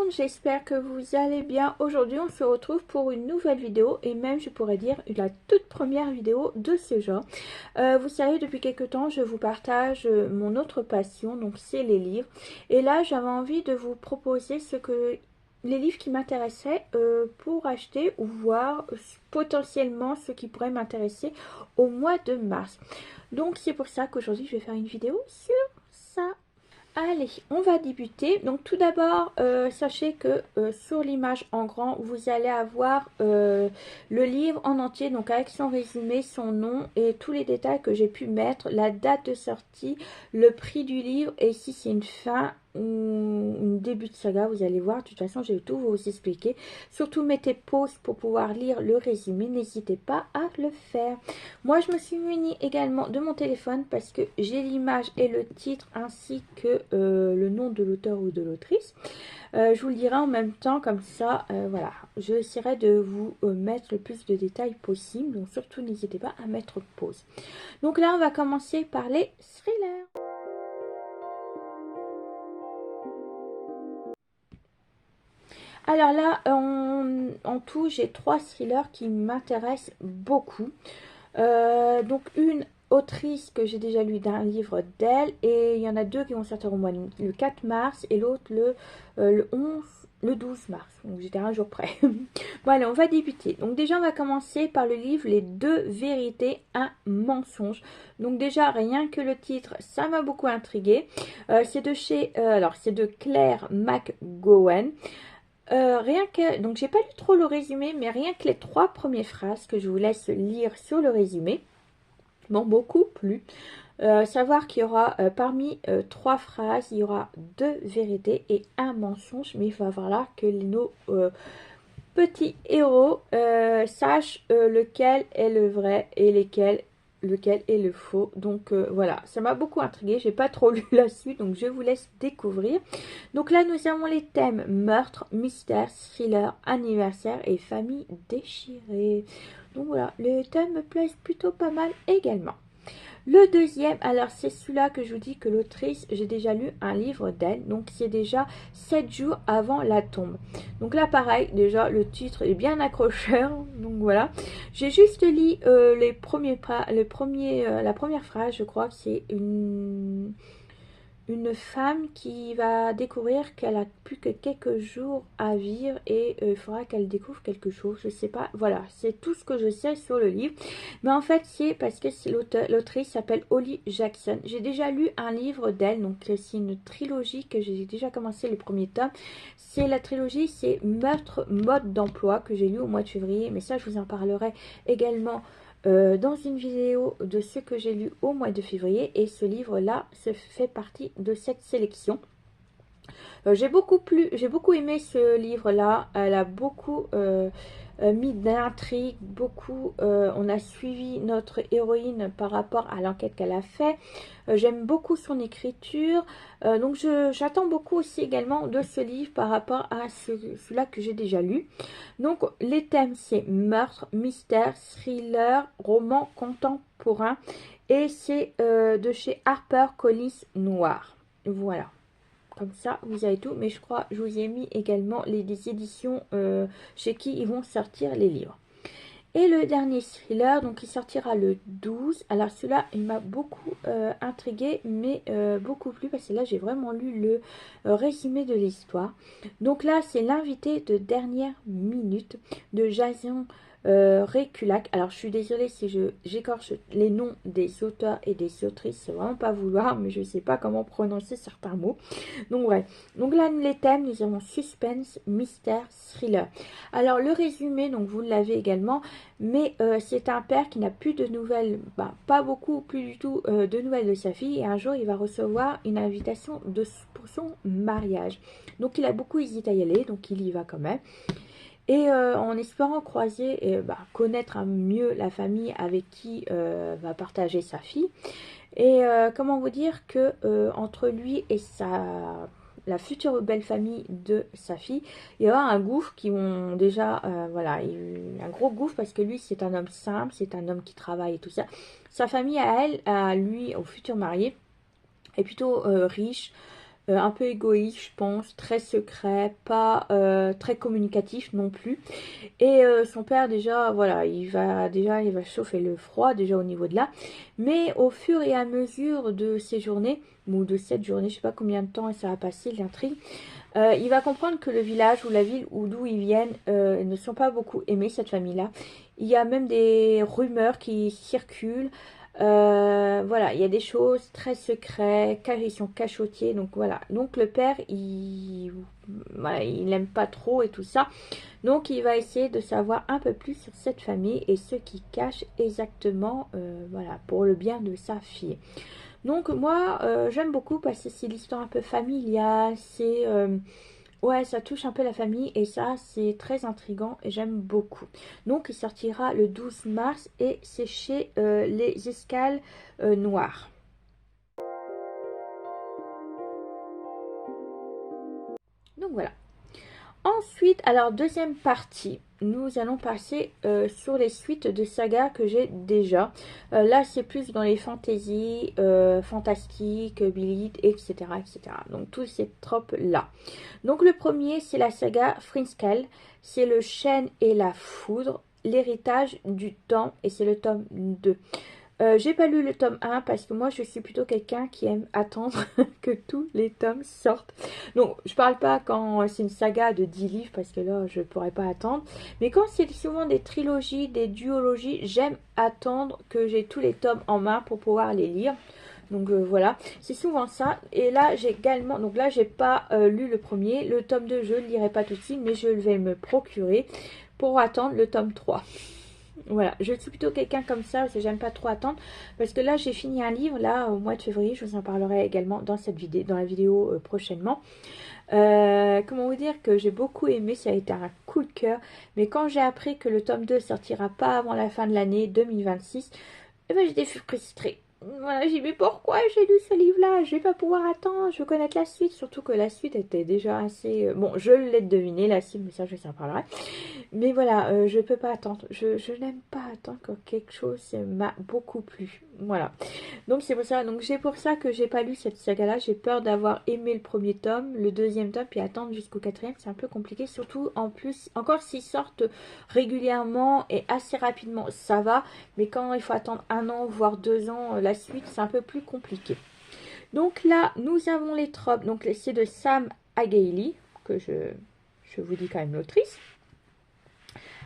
monde, j'espère que vous allez bien. Aujourd'hui on se retrouve pour une nouvelle vidéo et même je pourrais dire la toute première vidéo de ce genre. Vous savez, depuis quelques temps je vous partage mon autre passion, donc c'est les livres. Et là j'avais envie de vous proposer les livres qui m'intéressaient pour acheter ou voir potentiellement ce qui pourrait m'intéresser au mois de mars. Donc c'est pour ça qu'aujourd'hui je vais faire une vidéo sur ça. Allez, on va débuter. Donc tout d'abord, sachez que sur l'image en grand, vous allez avoir le livre en entier, donc avec son résumé, son nom et tous les détails que j'ai pu mettre, la date de sortie, le prix du livre et si c'est une fin ou un début de saga, vous allez voir. De toute façon, je vais tout vous expliquer. Surtout, mettez pause pour pouvoir lire le résumé. N'hésitez pas à le faire. Moi, je me suis munie également de mon téléphone parce que j'ai l'image et le titre ainsi que le nom de l'auteur ou de l'autrice. Je vous le dirai en même temps, comme ça, voilà. Je essaierai de vous mettre le plus de détails possible. Donc, surtout, n'hésitez pas à mettre pause. Donc là, on va commencer par les thrillers. Alors là, en tout, j'ai 3 thrillers qui m'intéressent beaucoup. Donc une autrice que j'ai déjà lu d'un livre d'elle, et il y en a 2 qui vont sortir au mois le 4 mars et l'autre le 12 mars. Donc j'étais un jour près. Bon allez, on va débuter. Donc déjà on va commencer par le livre Les 2 vérités, un mensonge. Donc déjà rien que le titre, ça m'a beaucoup intriguée. C'est de chez, c'est de Claire McGowan. Rien que, donc j'ai pas lu trop le résumé, mais rien que les 3 premières phrases que je vous laisse lire sur le résumé m'ont beaucoup plu. Savoir qu'il y aura parmi 3 phrases, il y aura 2 vérités et un mensonge, mais il va falloir que nos petits héros sachent lequel est le vrai et lequel est le faux. Donc voilà, ça m'a beaucoup intriguée. J'ai pas trop lu là-dessus, donc je vous laisse découvrir. Donc là, nous avons les thèmes meurtre, mystère, thriller, anniversaire et famille déchirée. Donc voilà, les thèmes me plaisent plutôt pas mal également. Le deuxième, alors c'est celui-là que je vous dis que l'autrice, j'ai déjà lu un livre d'elle, donc c'est déjà 7 jours avant la tombe. Donc là pareil, déjà le titre est bien accrocheur, donc voilà. J'ai juste lu la première phrase, je crois que c'est une femme qui va découvrir qu'elle a plus que quelques jours à vivre et il faudra qu'elle découvre quelque chose, je sais pas, voilà, c'est tout ce que je sais sur le livre. Mais en fait c'est parce que l'autrice s'appelle Holly Jackson. J'ai déjà lu un livre d'elle, donc c'est une trilogie que j'ai déjà commencé le premier tome. C'est la trilogie, c'est Meurtre, mode d'emploi, que j'ai lu au mois de février, mais ça je vous en parlerai également dans une vidéo de ce que j'ai lu au mois de février, et ce livre là se fait partie de cette sélection. J'ai beaucoup aimé ce livre là. Elle a beaucoup mis d'intrigue, beaucoup on a suivi notre héroïne par rapport à l'enquête qu'elle a fait. J'aime beaucoup son écriture, donc j'attends beaucoup aussi également de ce livre par rapport à celui-là que j'ai déjà lu. Donc les thèmes c'est meurtre, mystère, thriller, roman contemporain, et c'est de chez HarperCollins Noir. Voilà. Comme ça, vous avez tout. Mais je crois je vous ai mis également des éditions chez qui ils vont sortir les livres. Et le dernier thriller, donc il sortira le 12. Alors celui-là, il m'a beaucoup intrigué, mais beaucoup plu parce que là, j'ai vraiment lu le résumé de l'histoire. Donc là, c'est L'invité de dernière minute de Jason Reculach. Alors je suis désolée si j'écorche les noms des auteurs et des autrices, c'est vraiment pas vouloir, mais je sais pas comment prononcer certains mots. Donc ouais, donc là les thèmes, nous avons suspense, mystère, thriller. Alors le résumé, donc vous l'avez également, mais c'est un père qui n'a plus de nouvelles, pas beaucoup, plus du tout de nouvelles de sa fille, et un jour il va recevoir une invitation pour son mariage. Donc il a beaucoup hésité à y aller, donc il y va quand même. Et en espérant croiser et connaître mieux la famille avec qui va partager sa fille. Et comment vous dire que entre lui et la future belle famille de sa fille, il y aura un gouffre qui vont déjà, voilà, un gros gouffre parce que lui c'est un homme simple, c'est un homme qui travaille et tout ça. Sa famille à elle, à lui, au futur marié, est plutôt riche. un peu égoïste, je pense, très secret, pas très communicatif non plus. Et son père déjà, voilà, il va chauffer le froid déjà au niveau de là. Mais au fur et à mesure de ces journées, ou de cette journée, je sais pas combien de temps ça va passer l'intrigue, il va comprendre que le village ou la ville ou d'où ils viennent ne sont pas beaucoup aimés, cette famille-là. Il y a même des rumeurs qui circulent. Voilà, il y a des choses très secrètes, ils sont cachotiers, donc voilà. Donc le père, voilà, il n'aime pas trop et tout ça. Donc il va essayer de savoir un peu plus sur cette famille et ce qui cache exactement, voilà, pour le bien de sa fille. Donc moi, j'aime beaucoup parce que c'est l'histoire un peu familiale, c'est... ouais, ça touche un peu la famille et ça, c'est très intriguant et j'aime beaucoup. Donc, il sortira le 12 mars et c'est chez Les Escales Noires. Donc, voilà. Ensuite, alors deuxième partie, nous allons passer sur les suites de sagas que j'ai déjà. Là, c'est plus dans les fantaisies, fantastiques, Billy, etc., etc. Donc, tous ces tropes-là. Donc, le premier, c'est la saga Frinskell. C'est le chêne et la foudre, l'héritage du temps, et c'est le tome 2. J'ai pas lu le tome 1 parce que moi je suis plutôt quelqu'un qui aime attendre que tous les tomes sortent. Donc je parle pas quand c'est une saga de 10 livres parce que là je pourrais pas attendre. Mais quand c'est souvent des trilogies, des duologies, j'aime attendre que j'ai tous les tomes en main pour pouvoir les lire. Donc voilà, c'est souvent ça. Et là j'ai également, donc là j'ai pas lu le premier. Le tome 2 je le lirai pas tout de suite mais je vais me procurer pour attendre le tome 3. Voilà, je suis plutôt quelqu'un comme ça, parce que j'aime pas trop attendre, parce que là j'ai fini un livre, là au mois de février, je vous en parlerai également dans cette vidéo, dans la vidéo prochainement. Comment vous dire que j'ai beaucoup aimé, ça a été un coup de cœur, mais quand j'ai appris que le tome 2 sortira pas avant la fin de l'année 2026, eh ben, j'étais frustrée. Voilà, j'ai dit mais pourquoi j'ai lu ce livre-là? Je vais pas pouvoir attendre, je veux connaître la suite, surtout que la suite était déjà assez... Bon, je l'ai deviné, la suite, mais ça je vous en parlerai. Mais voilà, je peux pas attendre. Je n'aime pas attendre quand quelque chose m'a beaucoup plu. Voilà. Donc c'est pour ça. Donc j'ai pour ça que j'ai pas lu cette saga-là. J'ai peur d'avoir aimé le premier tome, le deuxième tome, puis attendre jusqu'au quatrième. C'est un peu compliqué. Surtout en plus, encore s'ils sortent régulièrement et assez rapidement, ça va. Mais quand il faut attendre 1 an, voire 2 ans, la suite, c'est un peu plus compliqué. Donc là, nous avons les tropes. Donc c'est de Sam Agaili, que je vous dis quand même l'autrice.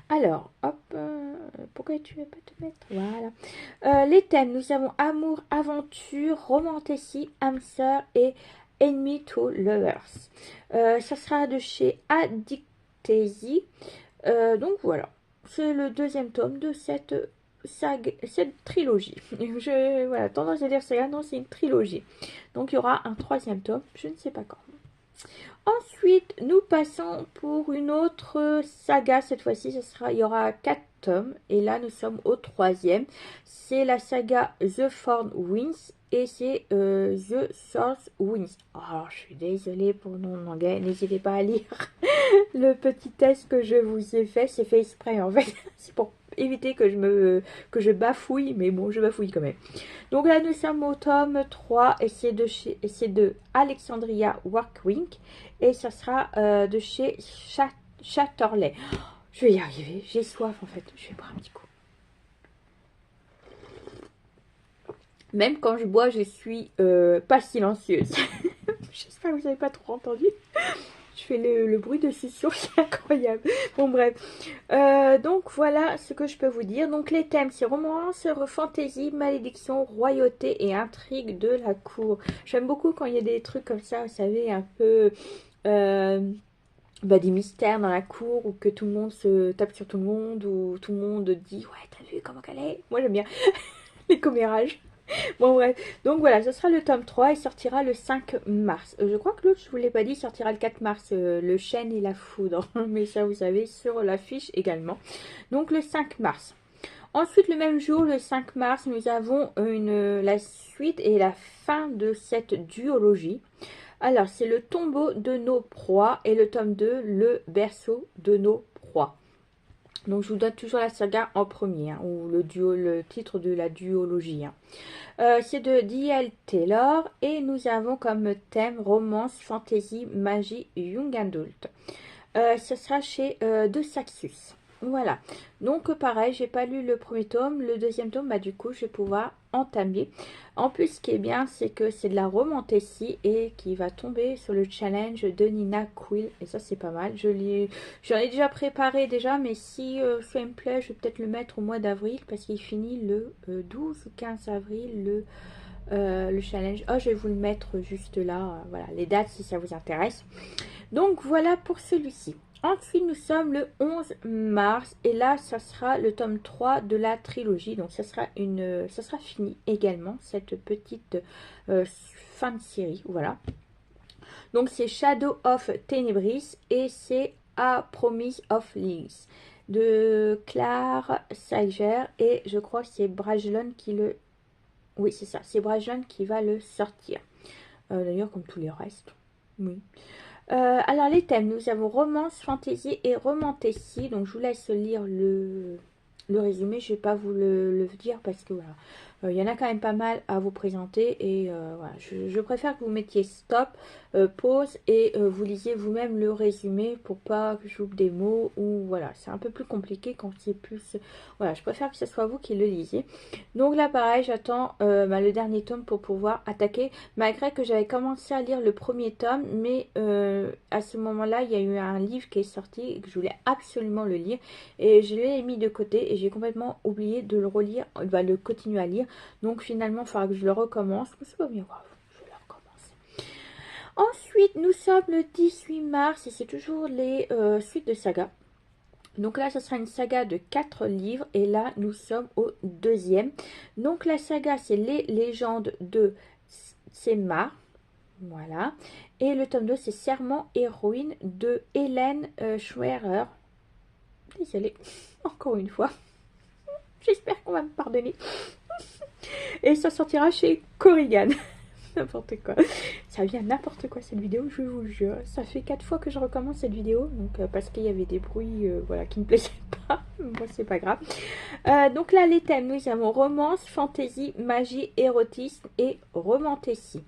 Alors, hop, pourquoi tu veux pas te mettre? Voilà. Les thèmes, nous avons amour, aventure, romanticisme, âme sœur et enemy to lovers. Ça sera de chez Addictesi. Donc voilà, c'est le deuxième tome de cette trilogie. Voilà, tendance à dire ça, non, c'est une trilogie. Donc il y aura un troisième tome, je ne sais pas quand. Ensuite, nous passons pour une autre saga. Cette fois-ci, il y aura 4 tomes. Et là, nous sommes au troisième. C'est la saga The Four Winds. Et c'est The Source Winds. Oh, alors, je suis désolée pour le nom en anglais. N'hésitez pas à lire le petit test que je vous ai fait. C'est fait exprès, en fait. C'est pour éviter que je bafouille. Mais bon, je bafouille quand même. Donc là, nous sommes au tome 3 et c'est de Alexandria Workwink et ça sera de chez Chatterley. Je vais y arriver, j'ai soif en fait, je vais boire un petit coup. Même quand je bois, je suis pas silencieuse. J'espère que vous n'avez pas trop entendu. Je fais le bruit de succion, c'est incroyable. Bon bref, donc voilà ce que je peux vous dire. Donc les thèmes, c'est romance, fantasy, malédiction, royauté et intrigue de la cour. J'aime beaucoup quand il y a des trucs comme ça, vous savez, un peu... des mystères dans la cour, ou que tout le monde se tape sur tout le monde, ou tout le monde dit ouais t'as vu comment qu'elle est. Moi j'aime bien les commérages. Bon bref, donc voilà, ce sera le tome 3, il sortira le 5 mars. Je crois que l'autre, je vous l'ai pas dit, il sortira le 4 mars, le chêne et la foudre. Mais ça vous savez sur l'affiche également. Donc le 5 mars. Ensuite, le même jour, le 5 mars, nous avons la suite et la fin de cette duologie. Alors, c'est le tombeau de nos proies et le tome 2, le berceau de nos proies. Donc je vous donne toujours la saga en premier, hein, ou le titre de la duologie. Hein. C'est de D.L. Taylor et nous avons comme thème romance, fantasy, magie, young adult. Ce sera chez De Saxus. Voilà. Donc pareil, j'ai pas lu le premier tome. Le deuxième tome, bah du coup, je vais pouvoir entamer. En plus, ce qui est bien, c'est que c'est de la romantécie et qui va tomber sur le challenge de Nina Quill. Et ça, c'est pas mal. J'en ai déjà préparé déjà, mais si ça me plaît, je vais peut-être le mettre au mois d'avril parce qu'il finit le 12 ou 15 avril le challenge. Oh, je vais vous le mettre juste là. Voilà, les dates si ça vous intéresse. Donc voilà pour celui-ci. Ensuite, nous sommes le 11 mars et là, ça sera le tome 3 de la trilogie. Donc, ça sera fini également, cette petite fin de série. Voilà. Donc, c'est Shadow of Tenebris et c'est A Promise of Leaves de Clare Sager et je crois que c'est Brajlon qui le... Oui, c'est ça. C'est Brajlon qui va le sortir. D'ailleurs, comme tous les restes. Oui. Alors les thèmes, nous avons romance, fantasy et romantasy. Donc je vous laisse lire le résumé. Je ne vais pas vous le dire parce que voilà, il y en a quand même pas mal à vous présenter. Et voilà, je préfère que vous mettiez stop, pause et vous lisiez vous-même le résumé pour pas que j'oublie des mots. Ou voilà, c'est un peu plus compliqué quand c'est plus... Voilà, je préfère que ce soit vous qui le lisiez. Donc là pareil, j'attends le dernier tome pour pouvoir attaquer. Malgré que j'avais commencé à lire le premier tome, mais à ce moment-là, il y a eu un livre qui est sorti et que je voulais absolument le lire. Et je l'ai mis de côté et j'ai complètement oublié de le relire, de continuer à lire. Donc finalement, il faudra que je le recommence. C'est pas bien grave, je vais le recommencer. Ensuite, nous sommes le 18 mars et c'est toujours les suites de saga. Donc là, ce sera une saga de 4 livres et là, nous sommes au deuxième. Donc la saga, c'est Les légendes de Semma. Voilà. Et le tome 2, c'est Serment héroïne de Hélène Schwerer. Désolée, encore une fois. J'espère qu'on va me pardonner. Et ça sortira chez Corrigan. N'importe quoi. Ça vient n'importe quoi cette vidéo, je vous le jure. Ça fait 4 fois que je recommence cette vidéo. Donc parce qu'il y avait des bruits voilà, qui ne me plaisaient pas. Bon, c'est pas grave. Donc là, les thèmes, nous avons romance, fantasy, magie, érotisme et romantasy.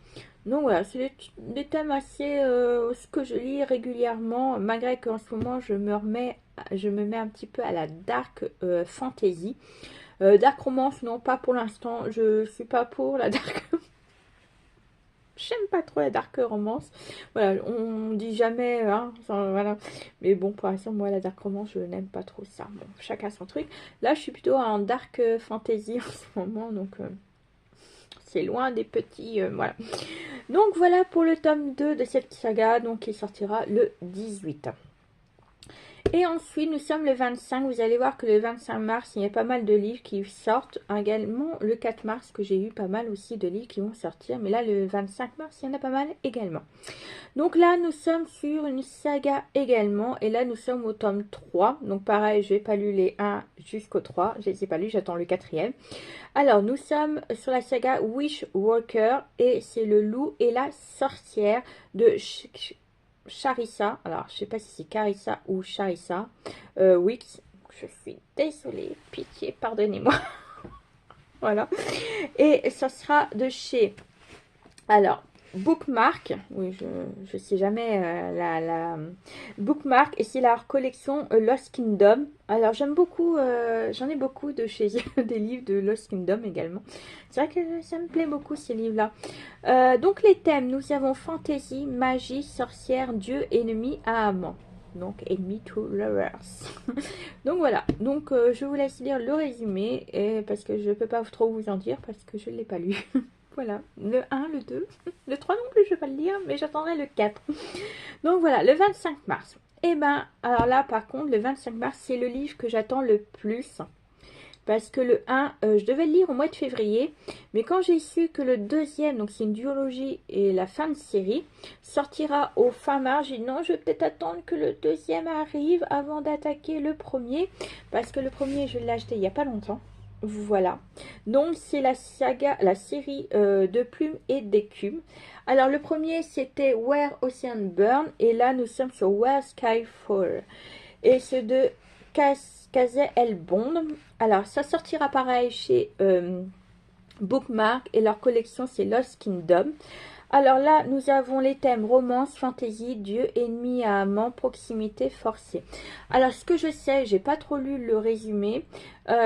Donc voilà, c'est des thèmes assez ce que je lis régulièrement, malgré qu'en ce moment je me mets un petit peu à la dark fantasy. Dark romance, non, pas pour l'instant. Je suis pas pour la dark. J'aime pas trop la dark romance. Voilà, on dit jamais, hein, voilà. Mais bon, pour l'instant, moi, la dark romance, je n'aime pas trop ça. Bon, chacun son truc. Là, je suis plutôt en dark fantasy en ce moment, donc c'est loin des petits, voilà. Donc voilà pour le tome 2 de cette saga, donc il sortira le 18. Et ensuite, nous sommes le 25. Vous allez voir que le 25 mars, il y a pas mal de livres qui sortent. Également, le 4 mars, que j'ai eu pas mal aussi de livres qui vont sortir. Mais là, le 25 mars, il y en a pas mal également. Donc là, nous sommes sur une saga également. Et là, nous sommes au tome 3. Donc pareil, je n'ai pas lu les 1 jusqu'au 3. Je ne les ai pas lus, j'attends le 4e. Alors, nous sommes sur la saga Wishwalker. Et c'est le loup et la sorcière de... Charissa, alors je sais pas si c'est Carissa ou Charissa, Wix, je suis désolée, pitié, pardonnez-moi, voilà, et ça sera de chez, alors, Bookmark, oui, je sais jamais, la Bookmark, et c'est la collection Lost Kingdom. Alors j'aime beaucoup, j'en ai beaucoup de chez eux, des livres de Lost Kingdom également. C'est vrai que ça me plaît beaucoup ces livres-là. Donc les thèmes, nous avons fantasy, magie, sorcière, dieu, ennemi, amant. Donc enemy to lovers. Donc voilà, donc je vous laisse lire le résumé, parce que je ne peux pas trop vous en dire, parce que je ne l'ai pas lu. Voilà, le 1, le 2, le 3 non plus, je ne vais pas le lire, mais j'attendrai le 4. Donc voilà, le 25 mars. Et ben, alors là, par contre, le 25 mars, c'est le livre que j'attends le plus. Parce que le 1, je devais le lire au mois de février. Mais quand j'ai su que le deuxième, donc c'est une duologie et la fin de série, sortira au fin mars, j'ai dit non, je vais peut-être attendre que le deuxième arrive avant d'attaquer le premier. Parce que le premier, je l'ai acheté il n'y a pas longtemps. Voilà, donc c'est la saga, la série de plumes et d'écume. Alors le premier c'était Where Ocean Burn et là nous sommes sur Where Sky Fall. Et c'est de Casey El Bond. Alors, ça sortira pareil chez Bookmark et leur collection, c'est Lost Kingdom. Alors là, nous avons les thèmes romance, fantasy, dieu, ennemi à amant, proximité forcée. Alors, ce que je sais, j'ai pas trop lu le résumé,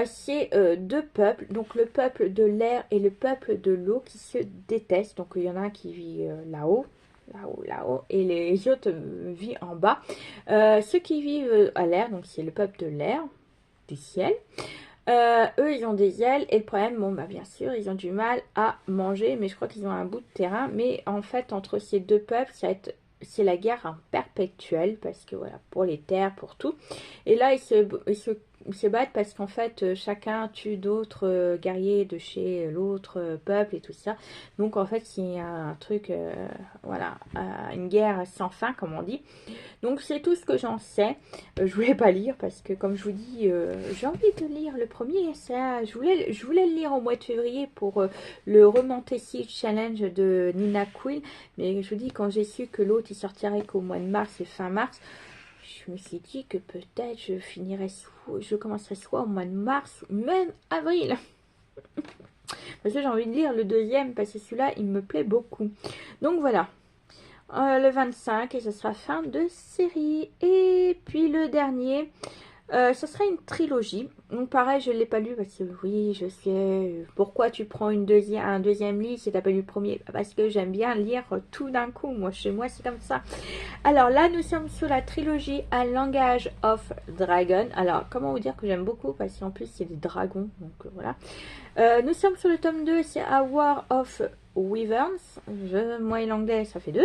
c'est deux peuples, donc le peuple de l'air et le peuple de l'eau qui se détestent. Donc, il y en a un qui vit là-haut, là-haut, et les autres vivent en bas. Ceux qui vivent à l'air, donc c'est le peuple de l'air, du ciel. Eux, ils ont des ailes et le problème, bon, bah bien sûr, ils ont du mal à manger, mais je crois qu'ils ont un bout de terrain. Mais en fait, entre ces deux peuples, c'est la guerre en perpétuelle parce que voilà, pour les terres, pour tout. Et là, ils se battent parce qu'en fait, chacun tue d'autres guerriers de chez l'autre peuple et tout ça. Donc en fait, il y a un truc, voilà, une guerre sans fin, comme on dit. Donc c'est tout ce que j'en sais. Je voulais pas lire parce que comme je vous dis, j'ai envie de lire le premier. Ça, je voulais le lire au mois de février pour le Romantasy Challenge de Nina Quill. Mais je vous dis, quand j'ai su que l'autre il sortirait qu'au mois de mars et fin mars, je me suis dit que peut-être je commencerai soit au mois de mars ou même avril. Parce que j'ai envie de lire le deuxième parce que celui-là il me plaît beaucoup. Donc voilà. Le 25 et ce sera fin de série. Et puis le dernier, ce sera une trilogie. Donc pareil, je ne l'ai pas lu parce que oui, je sais. Pourquoi tu prends un deuxième livre si tu n'as pas lu le premier? Parce que j'aime bien lire tout d'un coup. Moi, chez moi, c'est comme ça. Alors là, nous sommes sur la trilogie A Language of Dragon. Alors, comment vous dire que j'aime beaucoup? Parce qu'en plus, c'est des dragons. Donc voilà. Nous sommes sur le tome 2, c'est A War of Wyverns. Moi et l'anglais, ça fait 2.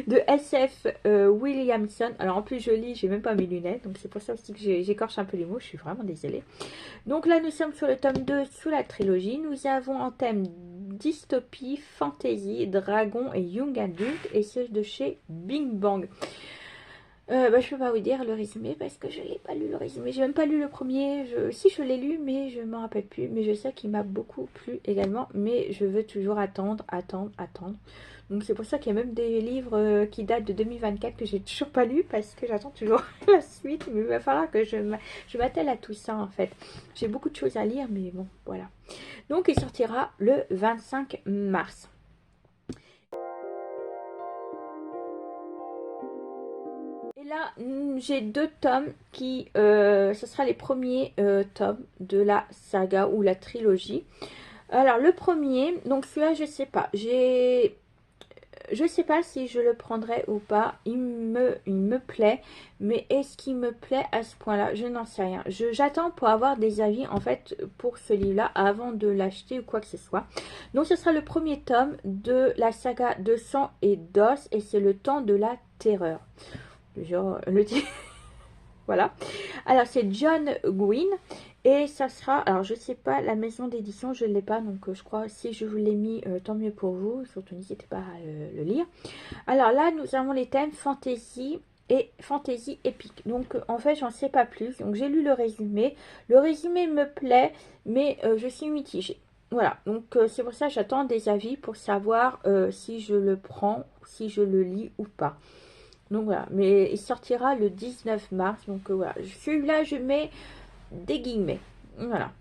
De SF Williamson. Alors en plus je lis, j'ai même pas mes lunettes, donc c'est pour ça aussi que j'écorche un peu les mots, je suis vraiment désolée. Donc là nous sommes sur le tome 2 sous la trilogie. Nous avons en thème dystopie, fantasy, dragon et young adult, et c'est de chez Bing Bang. Je peux pas vous dire le résumé parce que je l'ai pas lu le résumé. J'ai même pas lu le premier. Si je l'ai lu, mais je m'en rappelle plus. Mais je sais qu'il m'a beaucoup plu également. Mais je veux toujours attendre. Donc c'est pour ça qu'il y a même des livres qui datent de 2024 que j'ai toujours pas lu parce que j'attends toujours la suite. Mais il va falloir que je m'attelle à tout ça en fait. J'ai beaucoup de choses à lire, mais bon, voilà. Donc il sortira le 25 mars. Et là, j'ai deux tomes qui, ce sera les premiers tomes de la saga ou la trilogie. Alors le premier, donc celui-là je sais pas, je sais pas si je le prendrai ou pas, il me plaît, mais est-ce qu'il me plaît à ce point-là? Je n'en sais rien. J'attends pour avoir des avis en fait pour ce livre-là avant de l'acheter ou quoi que ce soit. Donc ce sera le premier tome de la saga de sang et d'os et c'est le temps de la terreur. Genre le titre. Voilà. Alors c'est John Gwynne et ça sera, alors je sais pas, la maison d'édition je ne l'ai pas, donc je crois si je vous l'ai mis, tant mieux pour vous, surtout n'hésitez pas à le lire. Alors là nous avons les thèmes fantasy et fantasy épique, donc en fait j'en sais pas plus, donc j'ai lu le résumé me plaît, mais je suis mitigée. Voilà, donc c'est pour ça que j'attends des avis pour savoir si je le prends, si je le lis ou pas. Donc voilà, mais il sortira le 19 mars. Donc voilà, celui-là, je mets des guillemets. Voilà.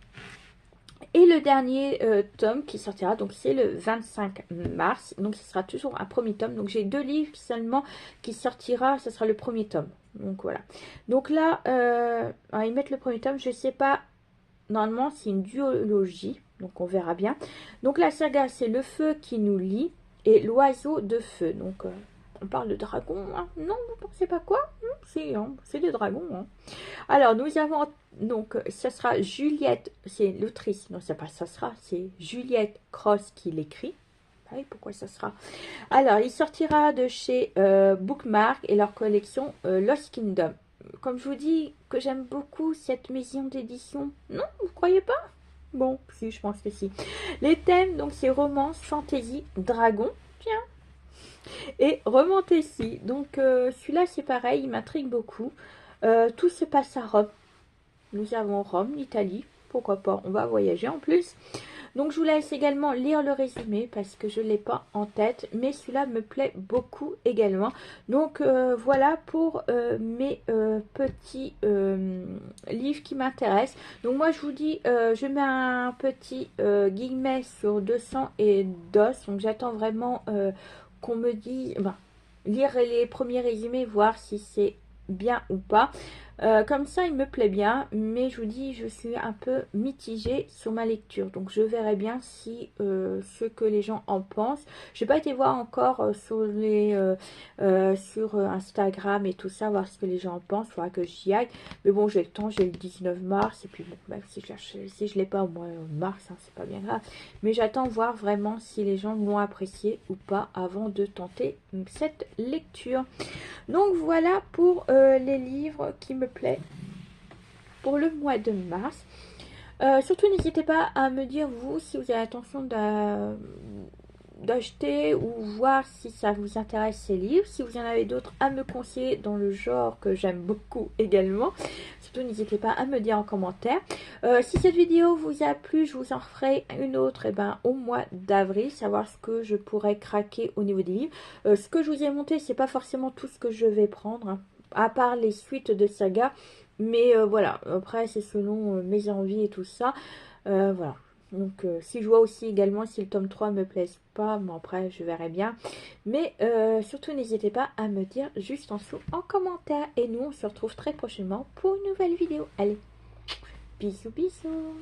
Et le dernier tome qui sortira, donc c'est le 25 mars. Donc ce sera toujours un premier tome. Donc j'ai deux livres seulement qui sortira, ce sera le premier tome. Donc voilà. Donc là, ils mettent le premier tome, je sais pas. Normalement, c'est une duologie. Donc on verra bien. Donc la saga, c'est le feu qui nous lie et l'oiseau de feu. Donc... on parle de dragon, hein? Non, vous pensez pas quoi? C'est des dragons. Hein. Alors, nous avons, donc, ça sera Juliette, c'est l'autrice, non, c'est pas ça sera, c'est Juliette Cross qui l'écrit. Ah oui, pourquoi ça sera? Alors, il sortira de chez Bookmark et leur collection Lost Kingdom. Comme je vous dis que j'aime beaucoup cette maison d'édition. Non, vous croyez pas? Bon, si, je pense que si. Les thèmes, donc, c'est romance, fantasy, dragon. Tiens. Et Romantasy, donc celui-là c'est pareil, il m'intrigue beaucoup. Tout se passe à Rome. Nous avons Rome, l'Italie, pourquoi pas, on va voyager en plus. Donc je vous laisse également lire le résumé parce que je ne l'ai pas en tête, mais celui-là me plaît beaucoup également. Donc voilà pour mes petits livres qui m'intéressent. Donc moi je vous dis, je mets un petit guillemet sur 200 et DOS. Donc j'attends vraiment qu'on me dise, ben, lire les premiers résumés, voir si c'est bien ou pas. Comme ça il me plaît bien, mais je vous dis je suis un peu mitigée sur ma lecture, donc je verrai bien si ce que les gens en pensent. Je n'ai pas été voir encore sur Instagram et tout ça, voir ce que les gens en pensent. Il faudra que j'y aille, mais bon j'ai le temps, j'ai le 19 mars, et puis bon, même si je l'ai pas au mois de mars, hein, c'est pas bien grave, mais j'attends voir vraiment si les gens l'ont apprécié ou pas avant de tenter cette lecture. Donc voilà pour les livres qui me plaisent pour le mois de mars. Surtout n'hésitez pas à me dire vous si vous avez l'intention d'acheter ou voir si ça vous intéresse ces livres. Si vous en avez d'autres à me conseiller dans le genre que j'aime beaucoup également, surtout n'hésitez pas à me dire en commentaire. Si cette vidéo vous a plu, je vous en ferai une autre au mois d'avril, savoir ce que je pourrais craquer au niveau des livres. Ce que je vous ai monté, c'est pas forcément tout ce que je vais prendre, hein, à part les suites de saga, mais voilà, après c'est selon mes envies et tout ça. Voilà. Donc si je vois aussi également si le tome 3 me plaise pas, bon après je verrai bien. Mais surtout n'hésitez pas à me dire juste en dessous en commentaire. Et nous on se retrouve très prochainement pour une nouvelle vidéo. Allez, bisous bisous.